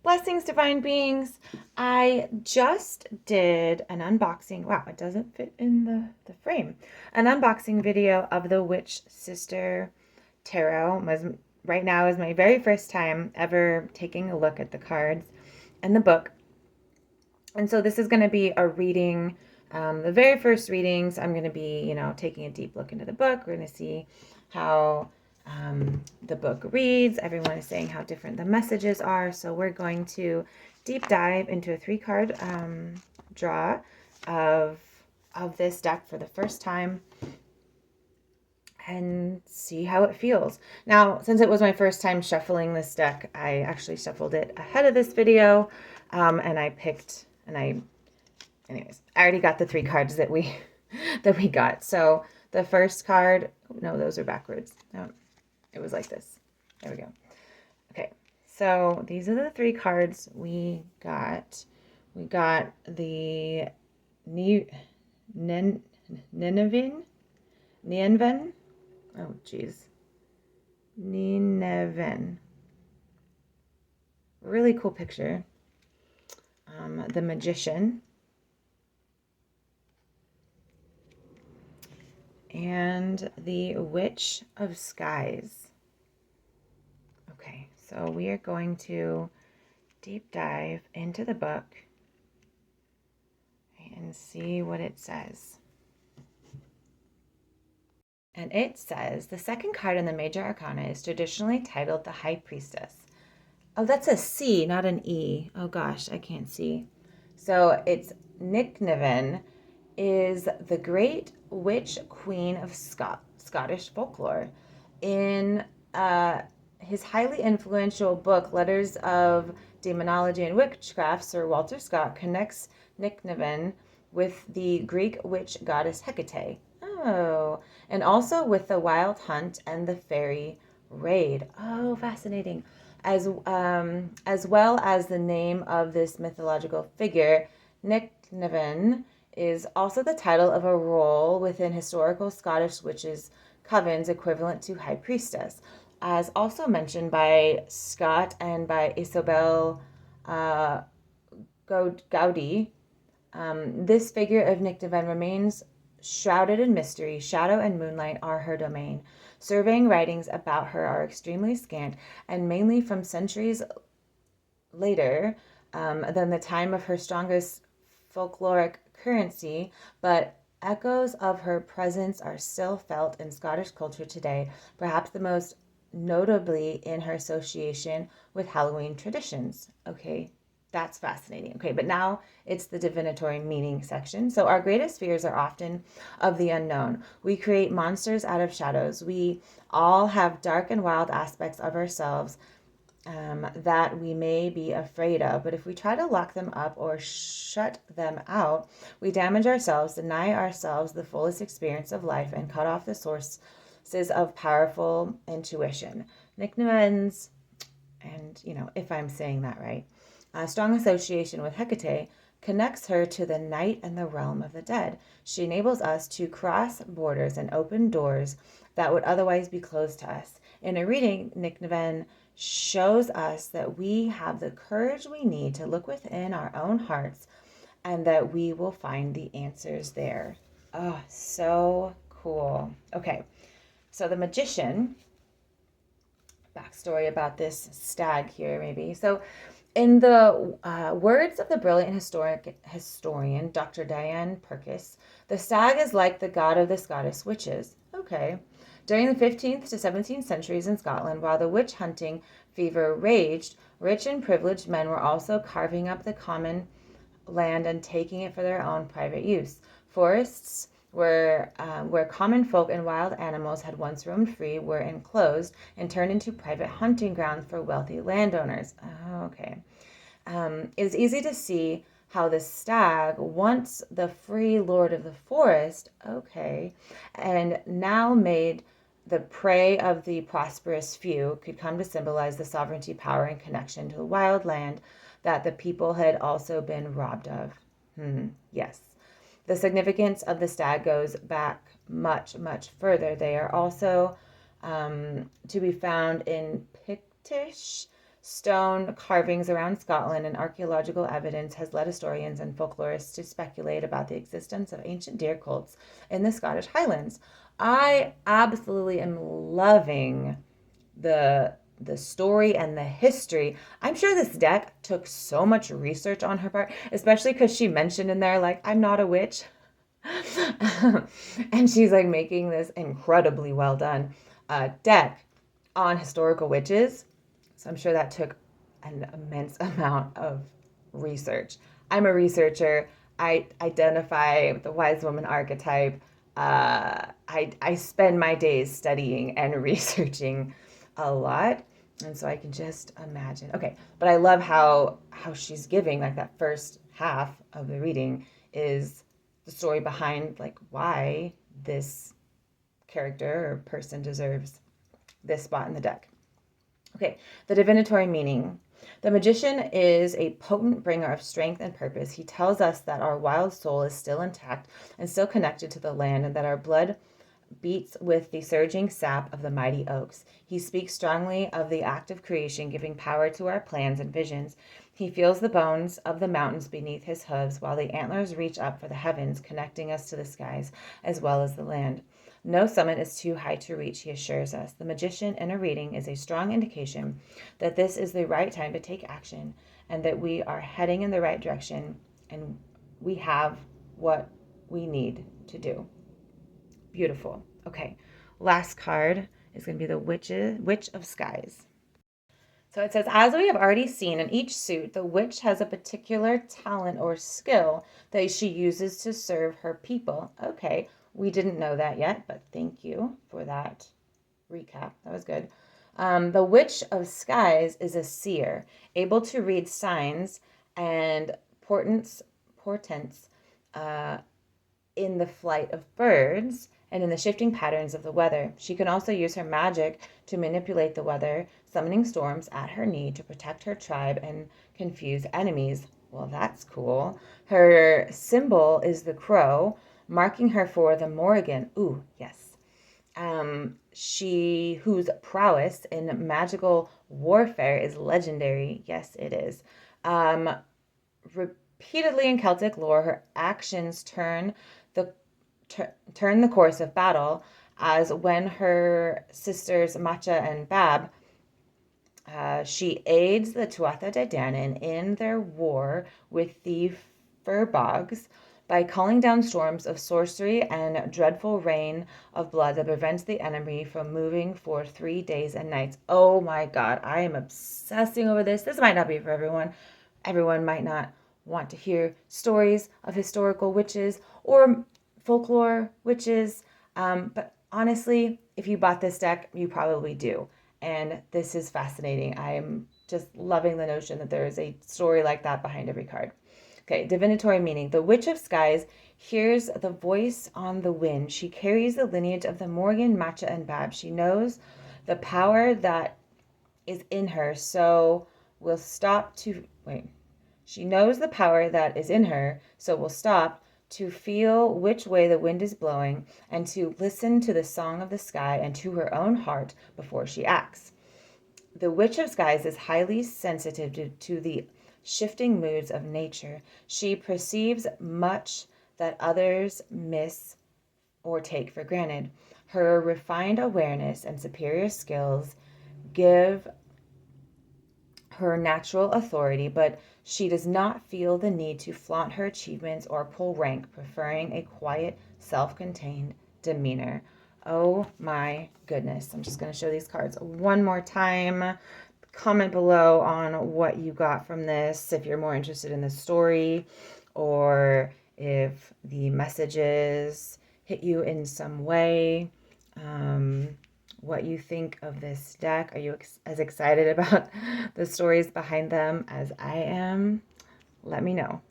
Blessings, divine beings. I just did an unboxing. Wow, it doesn't fit in the frame. An unboxing video of the Witch Sister Tarot. Right now is my very first time ever taking a look at the cards and the book. And so this is going to be a reading. The very first readings, I'm going to be, taking a deep look into the book. We're going to see how the book reads. Everyone is saying how different the messages are. So we're going to deep dive into a 3-card draw of this deck for the first time and see how it feels. Now, since it was my first time shuffling this deck, I actually shuffled it ahead of this video, and anyways, I already got the 3 cards that we got. So the first card, no, those are backwards. No, it was like this. There we go. Okay, so these are the 3 cards we got. We got the Nicneven. Oh, geez. Nicneven. Really cool picture. The Magician. And the Witch of Skies. Okay, so we are going to deep dive into the book and see what it says. And it says, the second card in the Major Arcana is traditionally titled the High Priestess. Oh, that's a C, not an E. Oh gosh, I can't see. So it's Nicneven is the great witch queen of Scottish folklore. In his highly influential book, Letters of Demonology and Witchcraft, Sir Walter Scott connects Nicneven with the Greek witch goddess Hecate. Oh, and also with the Wild Hunt and the Fairy Raid. Oh, fascinating. As well as the name of this mythological figure, Nicneven is also the title of a role within historical Scottish witches' covens equivalent to High Priestess, as also mentioned by Scott and by Isobel Gowdy. This figure of Nicneven remains shrouded in mystery. Shadow and moonlight are her domain. Surveying writings about her are extremely scant and mainly from centuries later than the time of her strongest folkloric currency, but echoes of her presence are still felt in Scottish culture today, perhaps the most notably in her association with Halloween traditions. Okay, that's fascinating. Okay, but now it's the divinatory meaning section. So our greatest fears are often of the unknown. We create monsters out of shadows. We all have dark and wild aspects of ourselves that we may be afraid of. But if we try to lock them up or shut them out, we damage ourselves, deny ourselves the fullest experience of life, and cut off the sources of powerful intuition. Nicneven's, and if I'm saying that right, a strong association with Hecate connects her to the night and the realm of the dead. She enables us to cross borders and open doors that would otherwise be closed to us. In a reading, Nicneven shows us that we have the courage we need to look within our own hearts and that we will find the answers there. Oh, so cool. Okay, so the Magician, backstory about this stag here maybe. So in the words of the brilliant historian Dr. Diane Purkis, the stag is like the god of the Scottish witches. Okay. During the 15th to 17th centuries in Scotland, while the witch hunting fever raged, rich and privileged men were also carving up the common land and taking it for their own private use. Forests where common folk and wild animals had once roamed free were enclosed and turned into private hunting grounds for wealthy landowners. Oh, okay. It is easy to see how the stag, once the free lord of the forest, okay, and now made the prey of the prosperous few, could come to symbolize the sovereignty, power, and connection to the wild land that the people had also been robbed of. Yes. The significance of the stag goes back much, much further. They are also to be found in Pictish Stone carvings around Scotland and archaeological evidence has led historians and folklorists to speculate about the existence of ancient deer cults in the Scottish Highlands. I absolutely am loving the story and the history. I'm sure this deck took so much research on her part, especially because she mentioned in there, like, I'm not a witch. And she's like making this incredibly well done deck on historical witches. So I'm sure that took an immense amount of research. I'm a researcher. I identify with the wise woman archetype. I spend my days studying and researching a lot, and so I can just imagine. Okay, but I love how she's giving, like, that first half of the reading is the story behind, like, why this character or person deserves this spot in the deck. Okay, the divinatory meaning. The magician is a potent bringer of strength and purpose. He tells us that our wild soul is still intact and still connected to the land, and that our blood beats with the surging sap of the mighty oaks. He speaks strongly of the act of creation, giving power to our plans and visions. He feels the bones of the mountains beneath his hooves, while the antlers reach up for the heavens, connecting us to the skies as well as the land. No summit is too high to reach, he assures us. The magician in a reading is a strong indication that this is the right time to take action, and that we are heading in the right direction, and we have what we need to do. Beautiful. Okay, last card is going to be the Witch of Skies. So it says, as we have already seen, in each suit, the witch has a particular talent or skill that she uses to serve her people. Okay, we didn't know that yet, but thank you for that recap. That was good. The Witch of Skies is a seer, able to read signs and portents in the flight of birds and in the shifting patterns of the weather. She can also use her magic to manipulate the weather, summoning storms at her need to protect her tribe and confuse enemies. Well, that's cool. Her symbol is the crow, marking her for the Morrigan. Ooh, yes. She whose prowess in magical warfare is legendary. Yes, it is. Repeatedly in Celtic lore, her actions turn the course of battle, as when her sisters Macha and Bab, she aids the Tuatha De Danann in their war with the Furbogs by calling down storms of sorcery and dreadful rain of blood that prevents the enemy from moving for 3 days and nights. Oh my God, I am obsessing over this. This might not be for everyone. Everyone might not want to hear stories of historical witches or folklore witches, but honestly, if you bought this deck, you probably do. And this is fascinating. I am just loving the notion that there is a story like that behind every card. Okay, divinatory meaning. The Witch of Skies hears the voice on the wind. She carries the lineage of the Morgan, Macha, and Bab. She knows the power that is in her, so will stop to wait. She knows the power that is in her, so will stop to feel which way the wind is blowing, and to listen to the song of the sky and to her own heart before she acts. The Witch of Skies is highly sensitive to the shifting moods of nature. She perceives much that others miss or take for granted. Her refined awareness and superior skills give her natural authority, but she does not feel the need to flaunt her achievements or pull rank, preferring a quiet, self-contained demeanor. Oh my goodness. I'm just going to show these cards one more time. Comment below on what you got from this, if you're more interested in the story or if the messages hit you in some way. What you think of this deck. Are you as excited about the stories behind them as I am? Let me know.